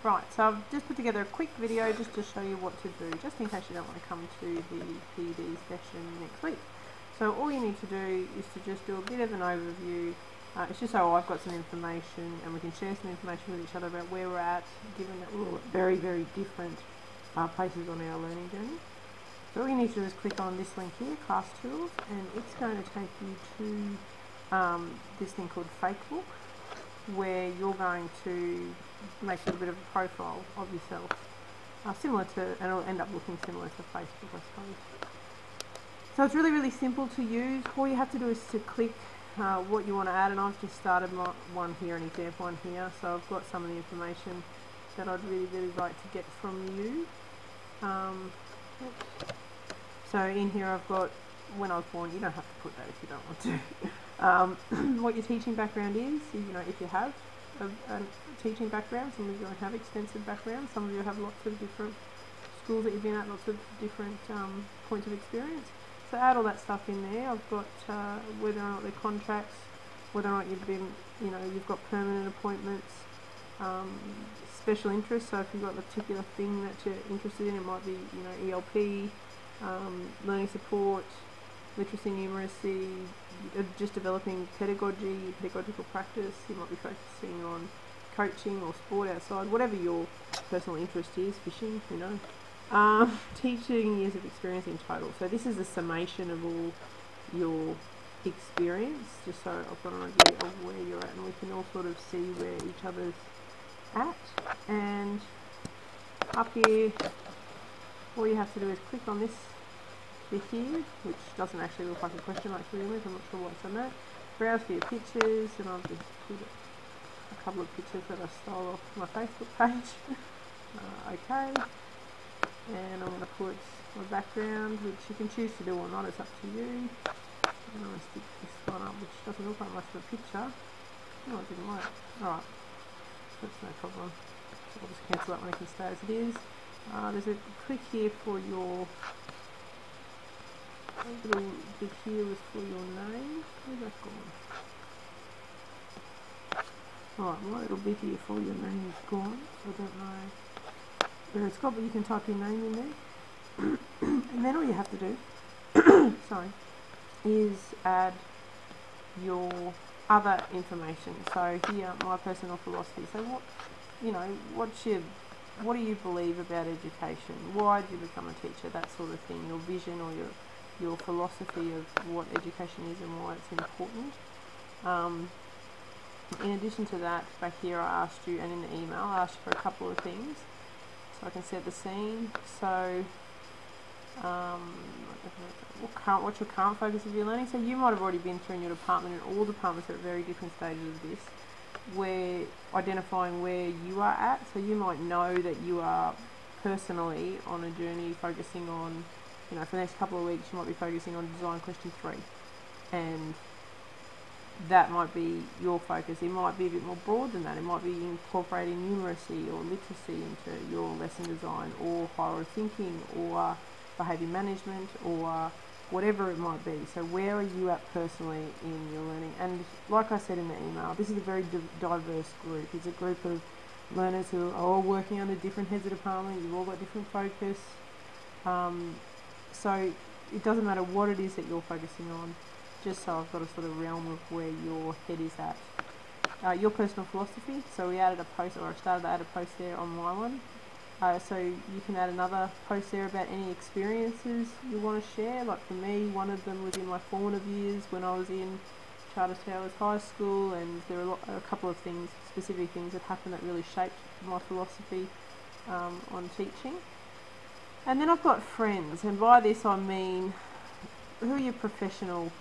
Right, so I've just put together a quick video just to show you what to do, just in case you don't want to come to the PD session next week. So all you need to do is to just do a bit of an overview. It's just so I've got some information and we can share some information with each other about where we're at, given that we're all at very, very different places on our learning journey. So all you need to do is click on this link here, Class Tools, and it's going to take you to this thing called Fakebook, where you're going to make a bit of a profile of yourself, similar to, and it'll end up looking similar to Facebook, I suppose. So it's really, really simple to use. All you have to do is to click what you want to add, and I've just started my one here, an example one here, so I've got some of the information that I'd really, really like to get from you. So in here I've got when I was born. You don't have to put that if you don't want to. What your teaching background is, you know, if you have a teaching background. Some of you don't have extensive backgrounds, some of you have lots of different schools that you've been at, lots of different points of experience. So add all that stuff in there. I've got whether or not they're contracts, whether or not you've been, you know, you've got permanent appointments, special interests. So if you've got a particular thing that you're interested in, it might be, you know, ELP, learning support, literacy, numeracy, just developing pedagogy, pedagogical practice. You might be focusing on coaching or sport outside, whatever your personal interest is, fishing, you know. Teaching years of experience in total. So this is a summation of all your experience, just so I've got an idea of where you're at, and we can all sort of see where each other's at. And up here, all you have to do is click on this bit here, which doesn't actually look like a question mark to begin with. I'm not sure what's on that. Browse for your pictures, and I've just put a couple of pictures that I stole off my Facebook page. Okay, and I'm going to put my background, which you can choose to do or not, it's up to you. And I'm going to stick this one up, which doesn't look like much of a picture. No, it didn't work. Alright, that's no problem. So I'll just cancel that one, it can stay as it is. There's a click here for your little bit here was for your name. Where's that gone? Alright, my little bit here for your name is gone, so I don't know where it's got, but you can type your name in there. And then all you have to do sorry, is add your other information. So here, my personal philosophy. So what, you know, what do you believe about education? Why did you become a teacher? That sort of thing. Your vision or your philosophy of what education is and why it's important. In addition to that, back here I asked you, and in the email I asked you for a couple of things so I can set the scene. So what's your current focus of your learning? So you might have already been through in your department, and all departments are at very different stages of this, where identifying where you are at. So you might know that you are personally on a journey focusing on, you know, for the next couple of weeks you might be focusing on design question 3, and that might be your focus. It might be a bit more broad than that. It might be incorporating numeracy or literacy into your lesson design, or higher thinking, or behaviour management, or whatever it might be. So where are you at personally in your learning? And like I said in the email, this is a very diverse group. It's a group of learners who are all working under different heads of department. You've all got different focus. So it doesn't matter what it is that you're focusing on, just so I've got a sort of realm of where your head is at. Your personal philosophy. So we added a post, or I started to add a post there on my one. So you can add another post there about any experiences you want to share. Like for me, one of them was in my formative years when I was in Charter Towers High School, and there were a couple of things, specific things that happened that really shaped my philosophy on teaching. And then I've got friends, and by this I mean, who are your professional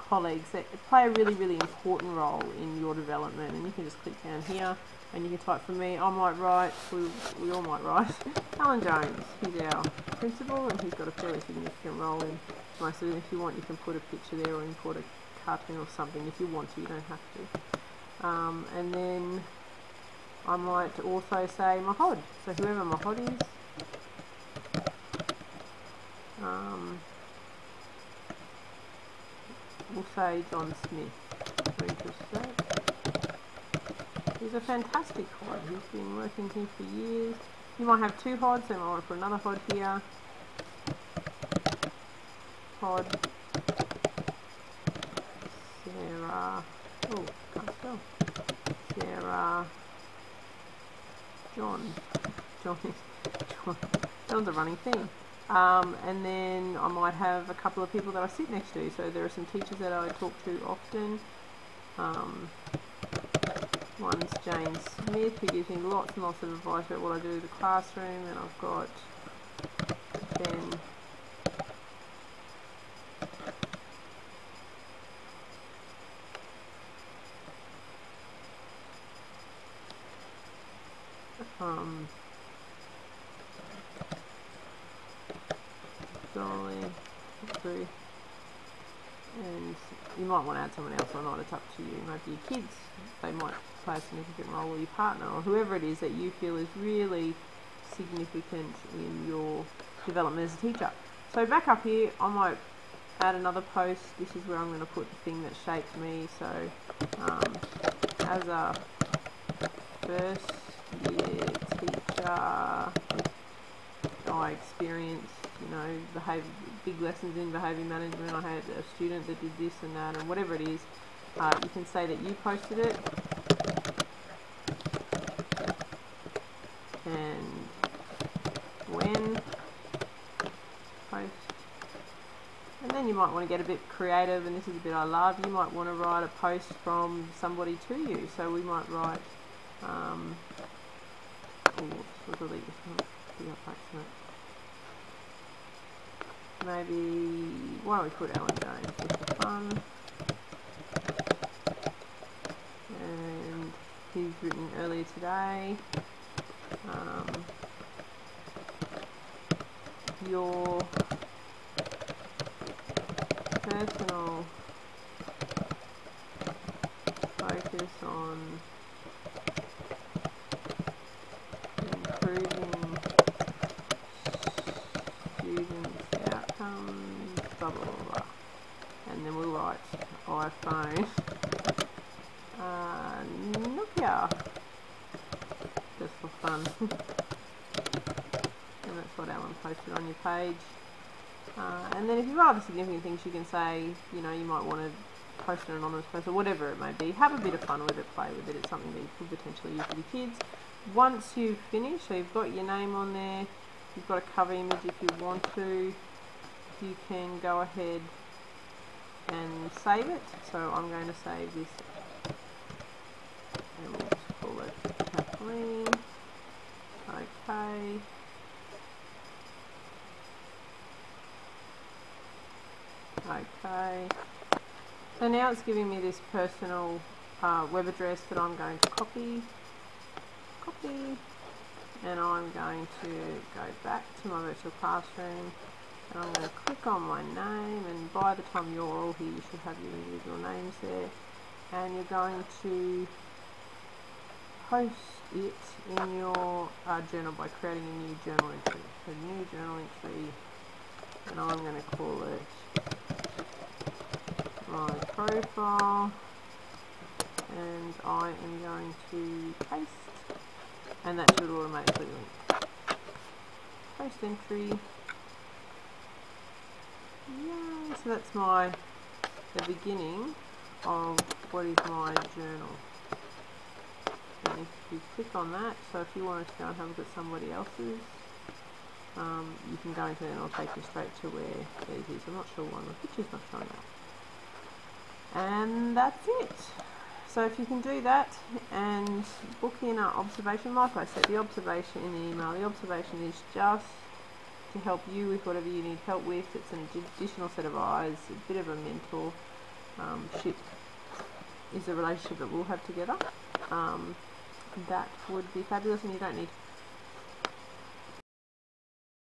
colleagues that play a really, really important role in your development. And you can just click down here and you can type. For me, I might write, we all might write, Alan Jones. He's our principal, and he's got a fairly significant role in most of it. If you want, you can put a picture there, or import a cartoon or something if you want to, you don't have to. And then I might also say Mahod, so whoever Mahod is. We'll say John Smith, for interest sake. He's a fantastic hod. He's been working here for years. You might have 2 hods, so you might want to put another hod here. Hod. Sarah. Oh, can't spell. Sarah. John. John's a running theme. And then I might have a couple of people that I sit next to. So there are some teachers that I talk to often. One's Jane Smith, who gives me lots and lots of advice about what I do in the classroom, and I've got Ben Dolly, and you might want to add someone else or not, it's up to you. Maybe your kids, they might play a significant role, or your partner, or whoever it is that you feel is really significant in your development as a teacher. So back up here, I might add another post. This is where I'm going to put the thing that shaped me. So as a first year teacher, I experienced, big lessons in behaviour management. I had a student that did this and that, and whatever it is, you can say that you posted it, and when post, and then you might want to get a bit creative, and this is a bit I love. You might want to write a post from somebody to you. So we might write, we'll delete this one. Maybe, why don't we put Ellen Jones just for fun. And he's written earlier today. Your personal focus on improving students' outcomes, blah blah blah blah. And then we'll write iPhone Nokia, just for fun. And that's what Alan posted on your page. And then if you've got other significant things, you can say, you might want to post an anonymous post or whatever it may be. Have a bit of fun with it, play with it. It's something that you could potentially use with your kids. Once you've finished, so you've got your name on there, you've got a cover image if you want to, you can go ahead and save it. So I'm going to save this, and we'll just call it Kathleen. Okay. Okay. So now it's giving me this personal web address that I'm going to copy, and I'm going to go back to my virtual classroom, and I'm going to click on my name, and by the time you're all here, you should have your individual names there, and you're going to post it in your journal by creating a new journal entry. So new journal entry, and I'm going to call it my profile, and I am going to paste, and that should automatically link. Post entry. Yay! So that's the beginning of what is my journal. And if you click on that, so if you wanted to go and have a look at somebody else's, you can go into it and it'll take you straight to where theirs is. I'm not sure why my picture's not showing up. And that's it. So if you can do that and book in an observation, like I said, the observation in the email, the observation is just to help you with whatever you need help with. It's an additional set of eyes, a bit of a mentorship is a relationship that we'll have together. That would be fabulous, and you don't need to